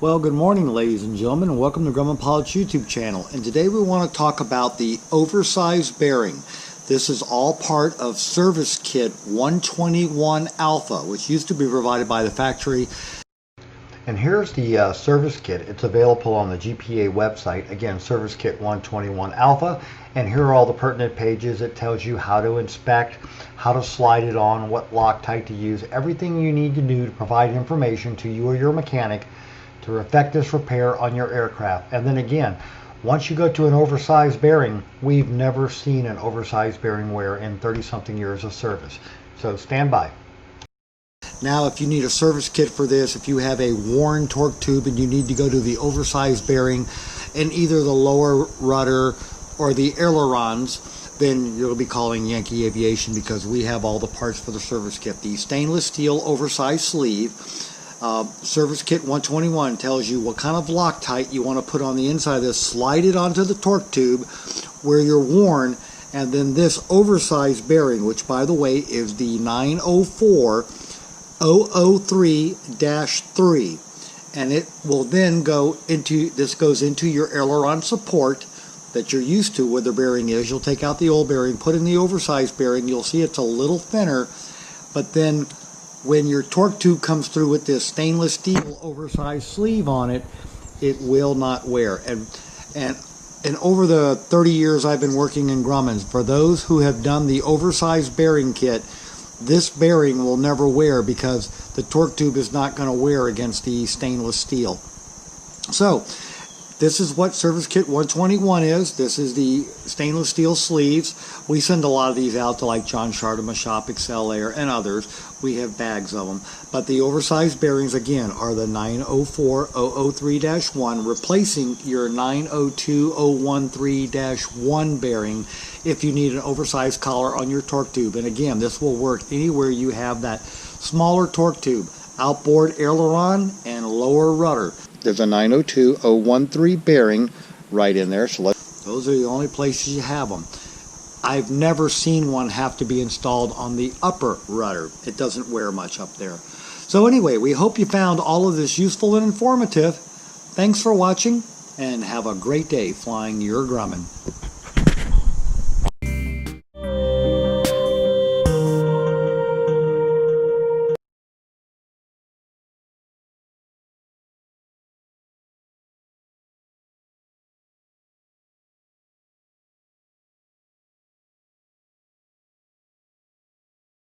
Well, good morning, ladies and gentlemen, and welcome to Grumman Pilot's YouTube channel. And today we want to talk about the Oversize Bearing. This is all part of Service Kit 121 Alpha, which used to be provided by the factory. And here's the Service Kit. It's available on the GPA website. Again, Service Kit 121 Alpha. And here are all the pertinent pages. It tells you how to inspect, how to slide it on, what Loctite to use, everything you need to do to provide information to you or your mechanic to effect this repair on your aircraft. And then again, once you go to an oversized bearing, we've never seen an oversized bearing wear in 30-something years of service. So stand by. Now, if you need a service kit for this, if you have a worn torque tube and you need to go to the oversized bearing in either the lower rudder or the ailerons, then you'll be calling Yankee Aviation, because we have all the parts for the service kit. The stainless steel oversized sleeve. Service Kit 121 tells you what kind of Loctite you want to put on the inside of this, slide it onto the torque tube where you're worn, and then this oversized bearing, which by the way is the 904-003-3, and it will then go into, this goes into your aileron support that you're used to where the bearing is. You'll take out the old bearing, put in the oversized bearing. You'll see it's a little thinner, but then when your torque tube comes through with this stainless steel oversized sleeve on it, it will not wear. And over the 30 years I've been working in Grumman, for those who have done the oversized bearing kit, this bearing will never wear because the torque tube is not going to wear against the stainless steel. So this is what Service Kit 121 is. This is the stainless steel sleeves. We send a lot of these out to like John Shardema Shop, Excel Air, and others. We have bags of them. But the oversized bearings, again, are the 904-003-1, replacing your 902-013-1 bearing if you need an oversized collar on your torque tube. And again, this will work anywhere you have that smaller torque tube, outboard aileron and lower rudder. There's a 902-013 bearing right in there, so those are the only places you have them. I've never seen one have to be installed on the upper rudder. It doesn't wear much up there. So anyway, we hope you found all of this useful and informative. Thanks for watching, and have a great day flying your Grumman.